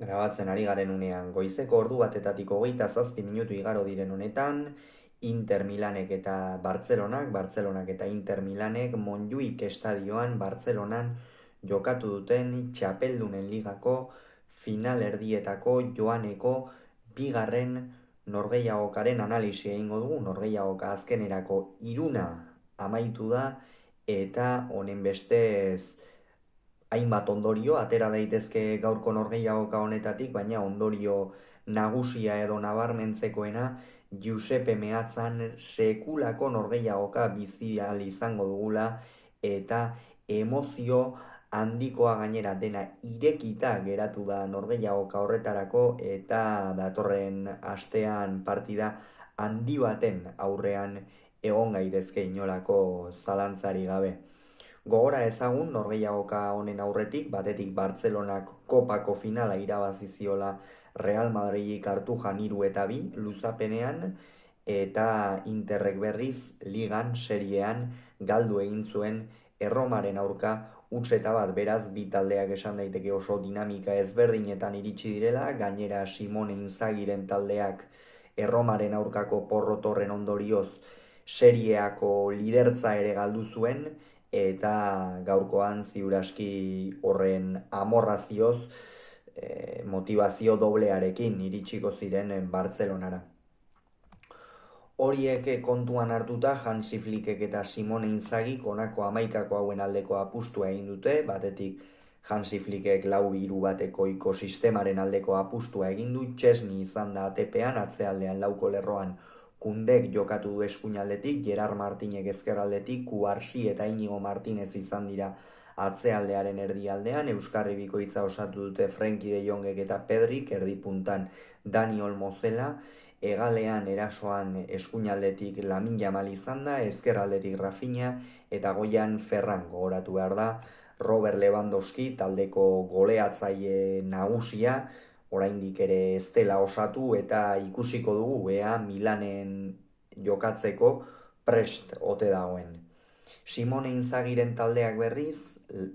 Grabatzen ari garen unean, goizeko ordu batetatik 27 minutu igaro diren honetan, Inter Milanek eta Bartzelonak eta Inter Milanek Montjuïc estadioan Bartzelonan jokatu duten txapeldunen ligako final erdietako joaneko bigarren norgehiagokaren analisi egingo dugu. Norgehiagoka azkenerako 3 amaitu da eta honen bestez hainbat ondorio atera daitezke gaurko norgehiagoka honetatik, baina ondorio nagusia edo nabarmentzekoena Giuseppe Meatzan sekulako norgehiagoka bizi ahal izango dugula eta emozio handikoa gainera dena irekita geratu da norgehiagoka horretarako eta datorren astean partida handi baten aurrean egon gaitezke inolako zalantzari gabe. Gogora ezagun norgehiagoka honen aurretik, batetik Bartzelonak kopako finala irabazi ziola Real Madridik Cartujan 3-2 luzapenean, eta Interrek berriz ligan seriean galdu egin zuen Erromaren aurka 1-1, beraz bi taldeak esan daiteke oso dinamika ezberdinetan iritsi direla, gainera Simone Inzagiren taldeak Erromaren aurkako porrotorren ondorioz serieako lidertza ere galdu zuen, eta gaurkoan ziuraski horren amorrazioz motivazio doblearekin iritsiko ziren Bartzelonara. Horiek kontuan hartuta Hansi Flickek eta Simone Inzagik honako 11 hauen aldeko apustua egin dute, batetik Hansi Flickek 4-3-1 sistemaren aldeko apustua egin du, Chesney izan da ATP-an, atzealdean lauko lerroan Kundek jokatu du eskuinaldetik, Gerard Martinek ezkerraldetik, Kuarsi eta Inigo Martinez izan dira atzealdearen erdialdean, Euskarri bikoitza osatu dute Frenkie de Jongek eta Pedrik, erdipuntan Dani Olmo zela, hegalean erasoan eskuinaldetik Lamine Yamal izan da, ezkerraldetik Rafinha eta goian Ferran, gogoratu behar da, Robert Lewandowski taldeko goleatzaile nagusia, oraindik ere ez dela osatu eta ikusiko dugu ea Milanen jokatzeko prest ote dagoen. Simone Inzagiren taldeak berriz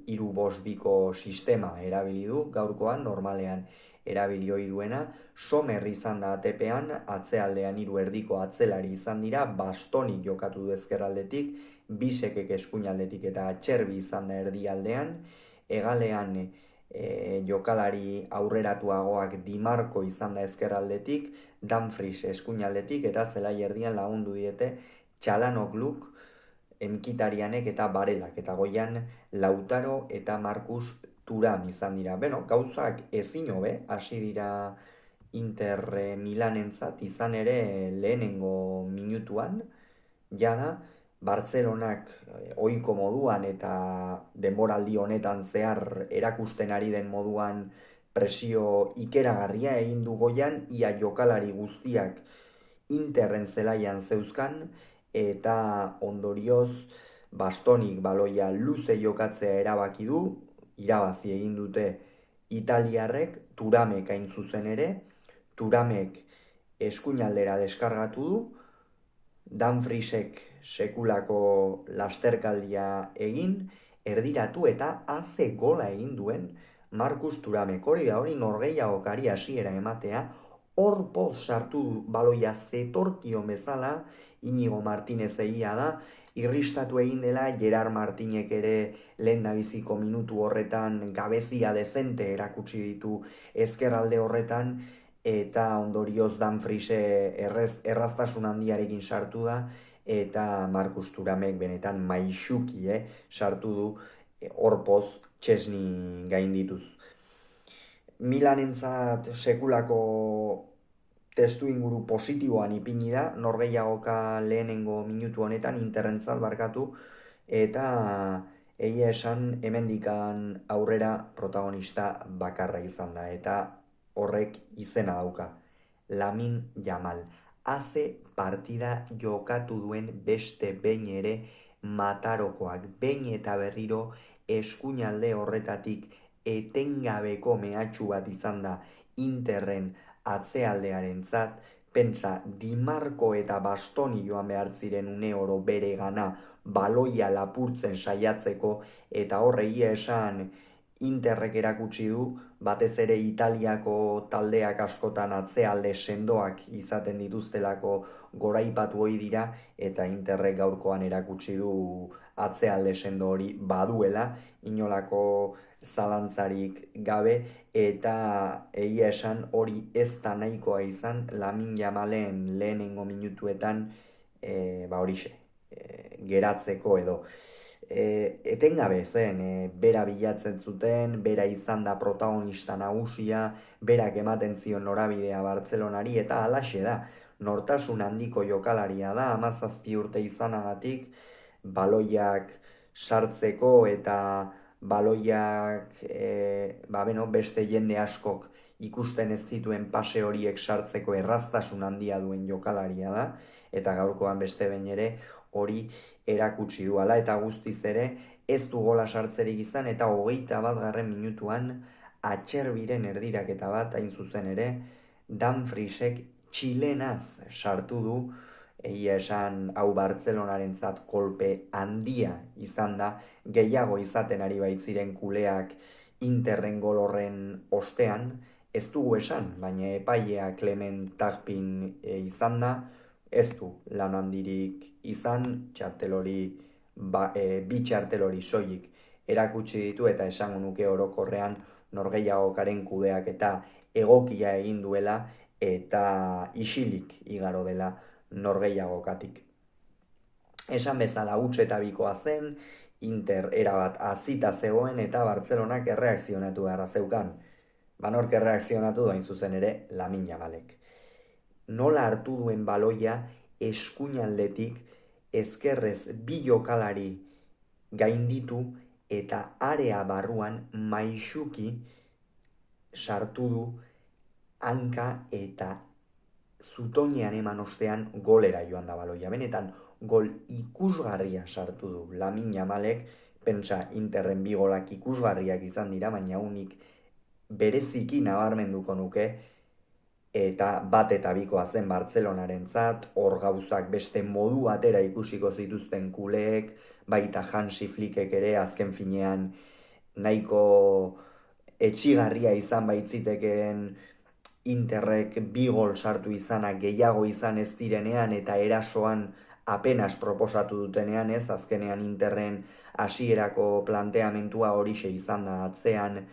3-5-2 sistema erabili du gaurkoan, normalean erabili ohi duena. Sommer izan da ATP-an, atzealdean 3 erdiko atzelari izan dira, Bastoni jokatu du ezkerraldetik, Bisekek eskuinaldetik eta Txerbi izan da erdialdean, hegalean jokalari aurreratuagoak Di Marco izan da ezkerraldetik, Dumfries eskuinaldetik eta zelai erdian lagundu diete Txalanogluk, Mkhitaryanek eta Barelak, eta goian Lautaro eta Marcus Thuram izan dira. Gauzak ezin hobe hasi dira Inter Milanentzat, izan ere lehenengo minutuan jada Bartzelonak ohiko moduan eta denboraldi honetan zehar erakusten ari den moduan presio ikeragarria egin du goian, ia jokalari guztiak Interren zelaian zeuzkan, eta ondorioz Bastonik baloia luze jokatzea erabaki du, irabazi egin dute italiarrek, Thuramek hain zuzen ere, Thuramek eskuinaldera deskargatu du, Dumfriesek sekulako lasterkaldia egin, erdiratu eta haze gola egin duen Marcus Thuramek. Hori da, hori norgehiagokari hasiera ematea, hor poz sartu baloia zetorkion bezala, Inigo Martinez egia da, irristatu egin dela, Gerard Martinek ere lehen biziko minutu horretan gabezia dezente erakutsi ditu ezkerralde horretan, eta ondorioz Dumfries erraztasun handiarekin sartu da, eta Marcus Thuramek benetan maixuki sartu du horpoz Chesney gaindituz. Milanentzat sekulako testu inguru positiboan ipini da, norgehiagoka lehenengo minutu honetan, Interrentzat barkatu, eta egia esan hemendikan aurrera protagonista bakarra izan da, eta horrek izena dauka, Lamine Yamal. Haze partida jokatu duen beste behin ere Matarokoak, behin eta berriro eskuinalde horretatik etengabeko mehatxu bat izan da Interren atzealdearentzat. Pentsa, Di Marco eta Bastoni joan behar ziren une oro bere gana baloia lapurtzen saiatzeko, eta horregia esan Interrek erakutsi du, batez ere Italiako taldeak askotan atzealde sendoak izaten dituztelako goraipatu ohi dira, eta Interrek gaurkoan erakutsi du atzealde sendo hori baduela, inolako zalantzarik gabe, eta egia esan hori ez da nahikoa izan Lamine Yamalen lehenengo minutuetan horixe, geratzeko edo. Etengabe zen, bera bilatzen zuten, bera izan da protagonista nagusia, berak ematen zion norabidea Bartzelonari, eta halaxe da, nortasun handiko jokalaria da, 17 urte izanagatik, baloiak sartzeko eta baloiak beste jende askok ikusten ez dituen pase horiek sartzeko erraztasun handia duen jokalaria da, eta gaurkoan beste behin ere hori erakutsi du hala, eta guztiz ere ez du gola sartzerik izan, eta 21. minutuan Atxerbiren erdiraketa bat, hain zuzen ere, Dumfriesek txilenaz sartu du, egia esan hau Bartzelonarentzat kolpe handia izan da, gehiago izaten ari baitziren kuleak Interren gol horren ostean, ez dugu esan, baina epailea Clement Turpin izan da, ez du lan handirik izan, bi txartel hori soilik erakutsi ditu, eta esango nuke orokorrean norgehiagokaren kudeak eta egokia egin duela, eta isilik igaro dela norgehiagokatik. Esan bezala huts eta bikoa zen, Inter erabat hazita zegoen, eta Bartzelonak erreakzionatu beharra zeukan. Banork erreakzionatu hain zuzen ere Lamine Yamalek. Nola hartu duen baloia eskuinaldetik ezkerrez bi jokalari gainditu, eta area barruan maisuki sartu du hanka, eta zutoinean eman ostean golera joan da baloia. Benetan gol ikusgarria sartu du Lamine Yamalek, pentsa Interren bi golak ikusgarriak izan dira, baina unik bereziki nabarmenduko nuke, eta bat eta bikoa zen Bartzelonarentzat, hor gauzak beste modu batera ikusiko zituzten kuleek, baita Hansi Flickek ere azken finean nahiko etxigarria izan baitziteken Interrek bi gol sartu izanak gehiago izan ez direnean, eta erasoan apenas proposatu dutenean, ez, azkenean Interren hasierako planteamentua horixe izan da, atzean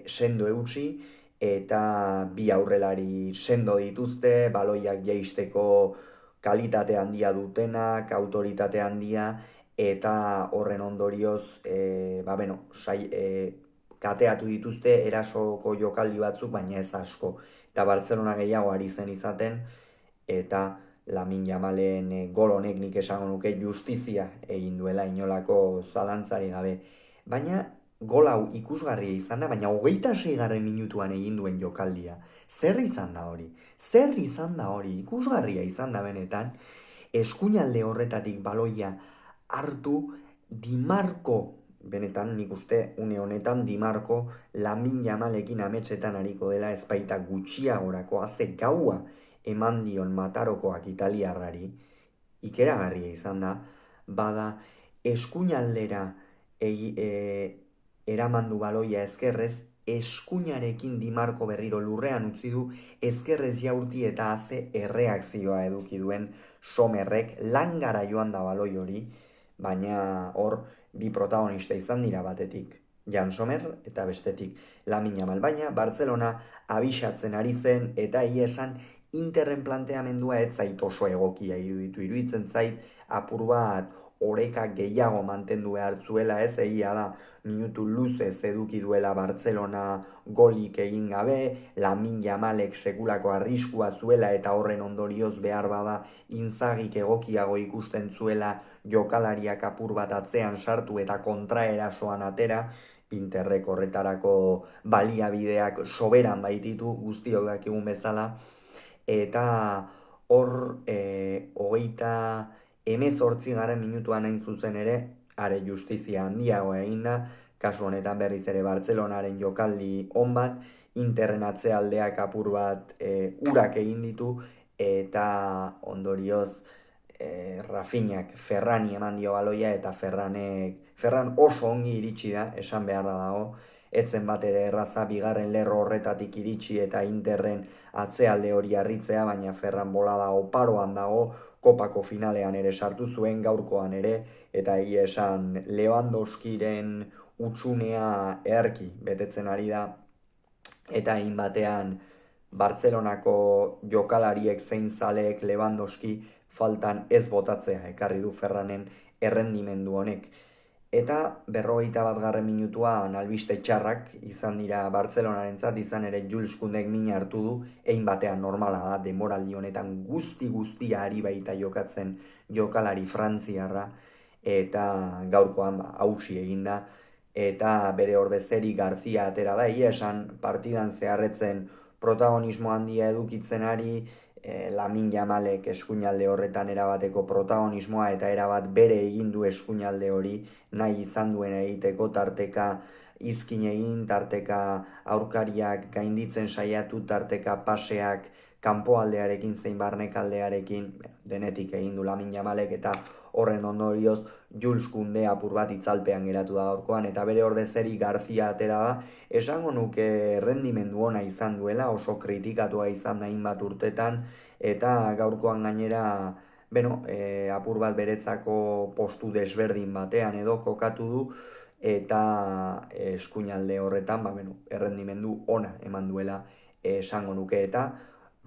sendo eutsi, eta bi aurrelari sendo dituzte, baloiak jaisteko kalitate handia dutenak, autoritate handia, eta horren ondorioz kateatu dituzte erasoko jokaldi batzuk, baina ez asko. Eta Bartzelona gehiago ari zen izaten, eta Lamine Yamalen gol honek nik esango nuke justizia egin duela, inolako zalantzari gabe. Baina gol hau ikusgarria izan da, baina 26. minutuan egin duen jokaldia. Zer izan da hori? Ikusgarria izan da benetan, eskuinalde horretatik baloia hartu, Di Marco, benetan nik uste une honetan Di Marco Lamine Yamalekin ametsetan ariko dela, ezpaita gutxiagorako haze gaua eman dion Matarokoak italiarrari, ikeragarria izan da, bada eskuinaldera eramandu baloia ezkerrez, eskuinarekin Di Marco berriro lurrean utzi du, ezkerrez jaurti eta haze erreakzioa eduki duen Sommerrek, langara joan da baloi hori, baina hor bi protagonista izan dira, batetik Jan Sommer eta bestetik Lamine Yamal, baina Bartzelona abisatzen ari zen, eta esan Interren planteamendua ez zait oso egokia iruditzen zait, apur bat oreka gehiago mantendu behar zuela, ez, egia da minutu luzez eduki duela Bartzelona golik egin gabe, Lamine Yamalek sekulako arriskua zuela, eta horren ondorioz behar bada Inzagik egokiago ikusten zuela jokalariak apur bat atzean sartu eta kontraerasoan atera. Interrek horretarako baliabideak soberan baititu, guztiok dakigun bezala, eta hor 28. minutuan hain zuzen ere, are justizia handiago egin da, kasu honetan berriz ere Bartzelonaren jokaldi on bat, Interren atzealdeak apur bat urak egin ditu, eta ondorioz Rafinhak Ferrani eman dio baloia, eta Ferran oso ongi iritsi da, esan beharra dago, etzen bat ere erraza bigarren lerro horretatik iritsi eta Interren atzealde hori harritzea, baina Ferran bolada oparoan dago, kopako finalean ere sartu zuen, gaurkoan ere, eta egia esan Lewandowskiren utxunea eharki betetzen ari da, eta hain batean Bartzelonako jokalariek zein zaleek Lewandowski faltan ez botatzea ekarri du Ferranen errendimendu honek. Eta 51. Minutuan albiste txarrak izan dira Bartzelonarentzat, izan ere Jules Koundek min hartu du, ein batean normala da, demoraldi honetan guztia ari baita jokatzen jokalari frantziarra, eta gaurkoan hausi eginda, eta bere ordezteri Garzia atera da, esan partidan zeharretzen protagonismo handia edukitzen ari, Lamin Jamalek eskuinalde horretan erabateko protagonismoa eta erabat bere egin du eskuinalde hori nahi izan duen egiteko, tarteka izkin egin, tarteka aurkariak gainditzen saiatu, tarteka paseak kanpoaldearekin zein barnekaldearekin denetik egin du Lamin Jamalek, eta horren ondorioz Jules Koundé apur bat itzalpean geratu da gaurkoan, eta bere ordezeri Garzia atera da, esango nuke errendimendu ona izan duela, oso kritikatua izan da hainbat urtetan, eta gaurkoan gainera apur bat beretzako postu desberdin batean edo kokatu du, eta eskuinalde horretan errendimendu ona eman duela esango nuke, eta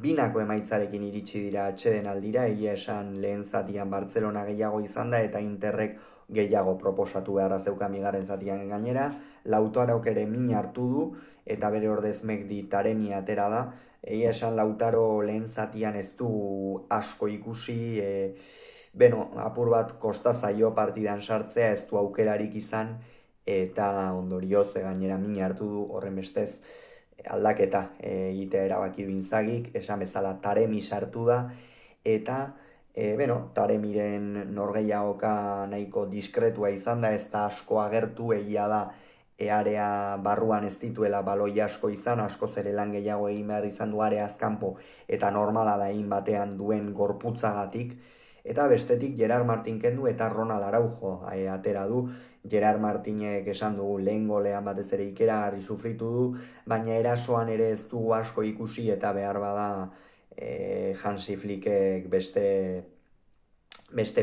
binako emaitzarekin iritsi dira atxeden aldira, egia esan lehen zatian Bartzelona gehiago izan da, eta Interrek gehiago proposatu beharra zeukan bigarren zatian gainera, Lautaroak ere min hartu du, eta bere ordez Mehdi Taremi atera da, egia esan Lautaro lehen zatian ez du asko ikusi, apur bat kosta zaio partidan sartzea, ez du aukerarik izan, eta ondorioz gainera min hartu du, horren bestez aldaketa egitea erabaki du Inzagik, esan bezala Taremi sartu da, eta Taremiren norgehiagoka nahiko diskretua izan da, ez da asko agertu, egia da area barruan ez dituela baloi asko izan, asko zere lan gehiago egin behar izan du areaz kanpo, eta normala da egin batean duen gorputzagatik, eta bestetik Gerard Martin kendu eta Ronald Araujo atera du. Gerard Martinek esan dugu lehen golean batez ere ikeragarri sufritu du, baina erasoan ere ez du asko ikusi, eta behar bada Hansi Flickek beste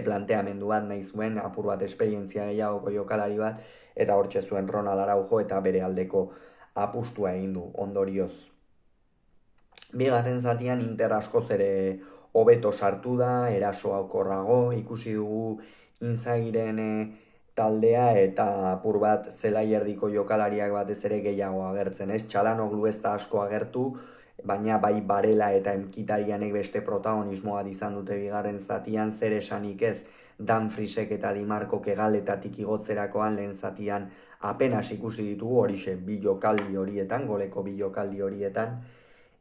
planteamendu bat nahi zuen, apur bat esperientzia gehiagoko jokalari bat, eta hortxe zuen Ronald Araujo eta bere aldeko apustua egin du ondorioz. Bigarren zatian Inter askoz ere hobeto sartu da, erasoa okorrago, ikusi dugu Inzagiren taldea, eta apur bat zelai erdiko jokalariak batez ere gehiago agertzen, ez? Txalanoglu ez da asko agertu, baina bai Barela eta Mkhitaryanek beste protagonismoa izan dute bigarren zatian, zer esanik ez, Dumfriesek eta Di Marcok egaletatik igotzerakoan lehen zatian apenas ikusi ditugu, horixe bi jokaldi horietan, goleko bi jokaldi horietan,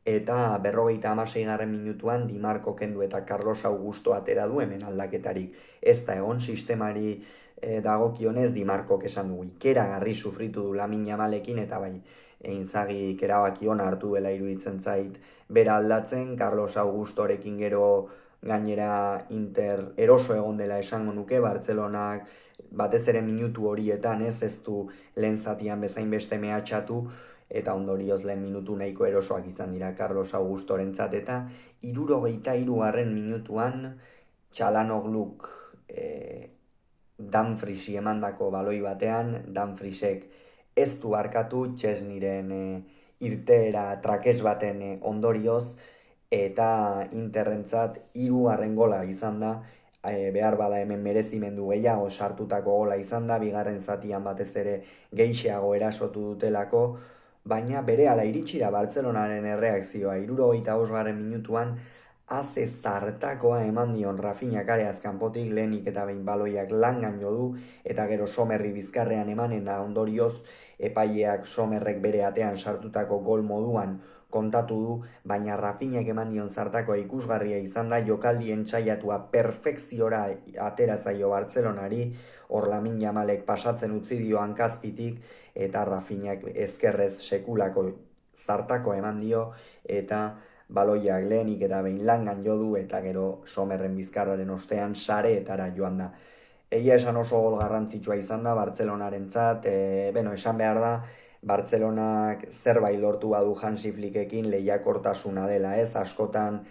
eta 56. Minutuan Di Marco kendu eta Carlos Augusto atera du, hemen aldaketarik ez da egon sistemari dagokionez. Di Marcok esan dugu ikeragarri sufritu du Lamin Jamalekin, eta bai Inzagik erabaki ona hartu dela iruditzen zait bera aldatzen. Carlos Augustorekin gero gainera Inter eroso egon dela esango nuke, Bartzelonak batez ere minutu horietan ez du lehen zatian bezain beste mehatxatu, eta ondorioz lehen minutu nahiko erosoak izan dira Carlos Augustorentzat, eta 73. Minutuan Txalanogluk Dumfriesi emandako baloi batean, Dumfriesek ez du arkatu Txesniren irteera trakes baten ondorioz, eta Interrentzat 3. gola izan da, behar bada hemen merezimendu gehiago sartutako gola izan da, bigarren zatian batez ere gehixeago erasotu dutelako, baina berehala iritsi da Bartzelonaren erreakzioa. 75. Minutuan haze zartakoa eman dion Rafinhak areaz kanpotik, lehenik eta behin baloiak langan jo du, eta gero Somerri bizkarrean emanen da, ondorioz epaileak Somerrek bere atean sartutako gol moduan kontatu du, baina Rafinhak eman dion zartakoa ikusgarria izan da, jokaldien txaiatua perfekziora atera zaio Bartzelonari, hor Lamin Jamalek pasatzen utzi dio hankazpitik, eta Rafinhak ezkerrez sekulako zartakoa eman dio, eta baloiak lehenik eta behin langan jo du, eta gero Somerren bizkarraren ostean sareetara joan da. Egia esan oso gol garrantzitsua izan da Bartzelonarentzat, esan behar da, Bartzelonak zerbait lortu badu Hansi Flickekin lehiakortasuna dela, ez? Askotan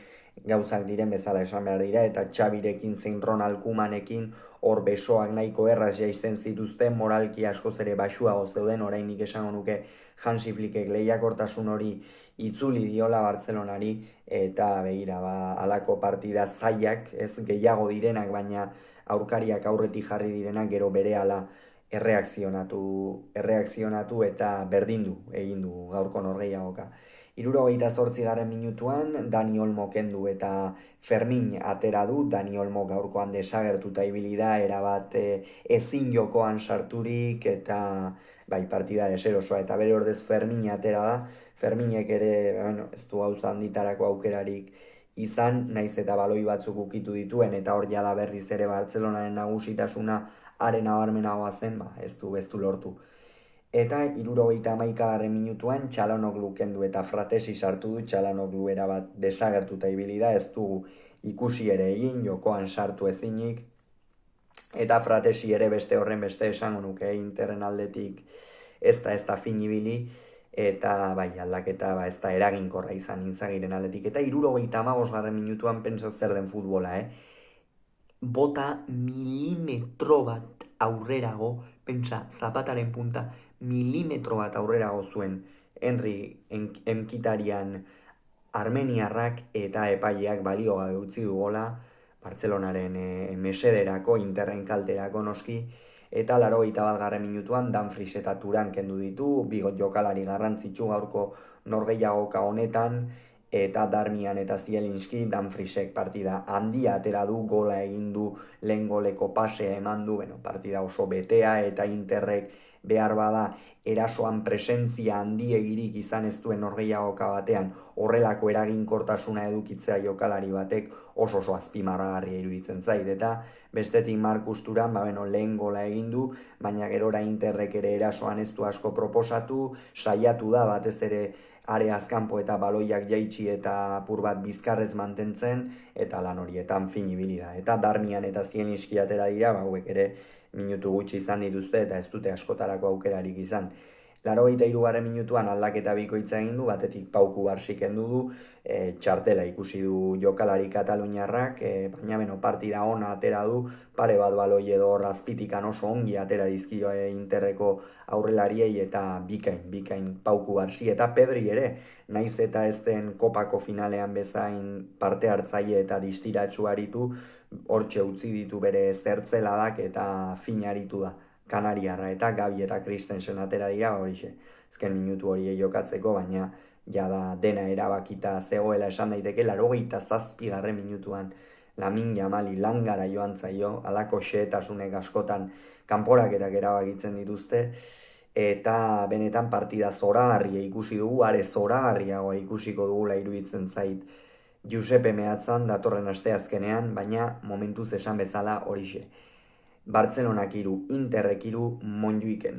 gauzak diren bezala esan behar dira, eta Xabirekin zein Ronald Koemanekin hor besoak nahiko erraz jaisten zituzten, moralki askoz ere baxuago zeuden, orainik esango nuke Hansi Flickek lehiakortasun hori itzuli diola Bartzelonari, eta begira, halako partida zailak, ez gehiago direnak, baina aurkariak aurretik jarri direnak gero berehala erreakzionatu eta berdindu egin du gaurko norgehiagoka. 78. minutuan Dani Olmo kendu eta Fermin atera du. Dani Olmo gaurkoan desagertuta ibili da, erabat ezin jokoan sarturik, eta bai, partida deserosoa, eta bere ordez Fermin atera da. Ferminek ere, ez du gauza handitarako aukerarik izan, naiz eta baloi batzuk ukitu dituen, eta hor jala berriz ere Bartzelonaren nagusitasuna haren nabarmenagoa zen, ez du lortu. Eta 71. minutuan Txalanoglu kendu eta Fratesi sartu du. Txalanoglu erabat desagertuta ibili da, ez du ikusi ere egin, jokoan sartu ezinik, eta Fratesi ere beste horren beste esango nuke Interren aldetik ez da fin ibili, eta bai, aldaketa ez da eraginkorra izan Inzagiren aldetik. Eta 75. minutuan pentsa zer den futbola, bota milimetro bat aurrerago, pentsa, zapataren punta, milimetro bat aurrerago zuen Henry Mkhitaryan armeniarrak, eta epaileak balio gabe utzi du gola Bartzelonaren mesederako, Interren kalterako noski, eta 81. minutuan Dumfries eta Turan kendu ditu, bigot jokalari garrantzitsu gaurko norgehiagoka honetan, eta Darmian eta Zielinski. Dumfriesek partida handia atera du, gola egin du, lehen goleko pasea eman du, partida oso betea, eta Interrek behar bada erasoan presentzia handiegirik izan ez duen norgehiagoka batean horrelako eraginkortasuna edukitzea jokalari batek oso azpimarragarria iruditzen zait, eta bestetik Markus Thuram lehen gola egin du, baina gerora Interrek ere erasoan ez du asko proposatu, saiatu da batez ere areaz kanpo eta baloiak jaitsi eta apur bat bizkarrez mantentzen, eta lan horietan fin ibili da. Eta Darmian eta Zielinski atera dira, hauek ere minutu gutxi izan dituzte eta ez dute askotarako aukerarik izan. 83. minutuan aldaketa bikoitza egin du, batetik Pau Kubarsi kendu du, txartela ikusi du jokalari kataluniarrak, baina partida ona atera du, pare bat baloi edo azpitikan oso ongi atera dizkio Interreko aurrelariei, eta bikain Pau Kubarsi eta Pedri ere, naiz eta ez den kopako finalean bezain parte hartzaile eta distiratsu aritu, hortxe utzi ditu bere zertzeladak eta finaritu da Kanariarra, eta Gabi eta Christensen atera dira, horixe, ezken minutu hori jokatzeko, baina jada dena erabakita zegoela esan daiteke. 87. minutuan Lamin Jamali langara joan zaio, halako xehetasunek askotan kanporaketak erabakitzen dituzte, eta benetan partida zoragarria ikusi dugu, are zoragarriagoa ikusiko dugula iruditzen zait Giuseppe Meatzan datorren asteazkenean, baina momentuz esan bezala horixe. Bartzelonak 3, Interrek 3, Montjuiken